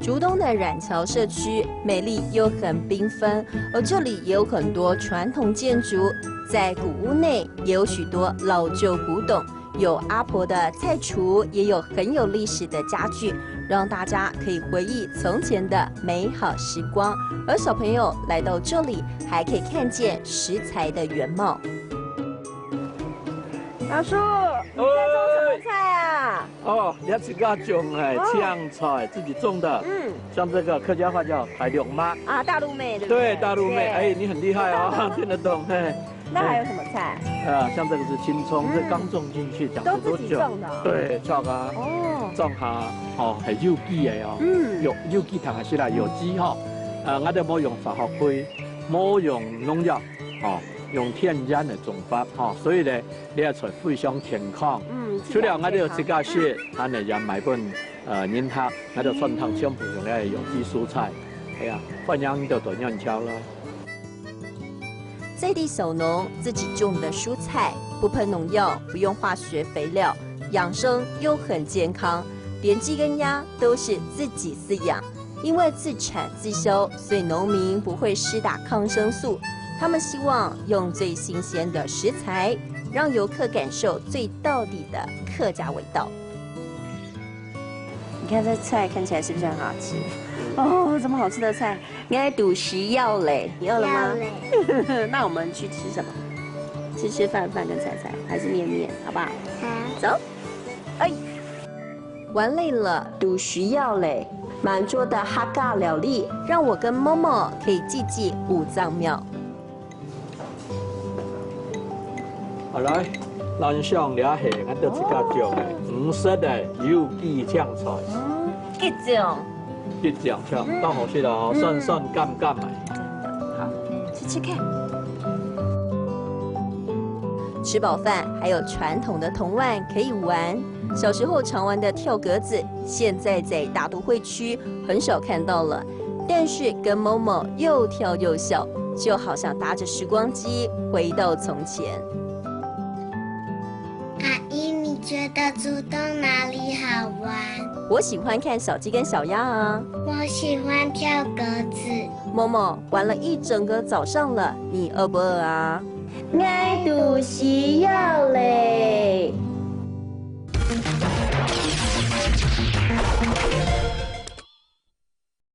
竹东的软桥社区美丽又很缤纷，而这里也有很多传统建筑，在古屋内也有许多老旧古董，有阿婆的菜橱，也有很有历史的家具，让大家可以回忆从前的美好时光。而小朋友来到这里，还可以看见食材的原貌。老叔，你在种什么菜啊？哦，也是个种哎，酱菜自己种的。像这个客家话叫台柳妈啊，大陆妹对不对？对，大陆妹。哎，你很厉害哦，听得懂嘿。那还有什么菜？像这个是青葱，这刚种进去，长不多久。对，种啊。哦。种下哦，系有机的哦。有机糖是啦，有机哈。我哋冇用化学灰，冇用农药，哦。用天然的种法，哈，所以呢，你也才非常健康。除了我哋自家些，咱哋也买本人他，我哋蒜汤全部用咧有机蔬菜，哎呀，欢迎到短样桥啦。在地小农自己种的蔬菜，不喷农药，不用化学肥料，养生又很健康，连鸡跟鸭都是自己饲养，因为自产自销，所以农民不会施打抗生素。他们希望用最新鲜的食材，让游客感受最道地的客家味道。你看这菜看起来是不是很好吃？哦，这么好吃的菜，应该赌食要嘞。你饿了吗？那我们去吃什么？吃饭跟菜，还是面，好不好？好。走。哎，玩累了，赌食要嘞。满桌的哈嘎料理，让我跟某某可以记五脏庙。好来，咱上了下，俺就自家种的五色的有机酱菜。几种像，当好吃了，酸甘的。好，吃看。吃饱饭，还有传统的童玩可以玩。小时候常玩的跳格子，现在在大都会区很少看到了。但是跟某某又跳又笑，就好像搭着时光机回到从前。阿姨，你觉得竹东哪里好玩？我喜欢看小鸡跟小鸭啊。我喜欢跳格子。某某玩了一整个早上了，你饿不饿啊？爱赌需要嘞。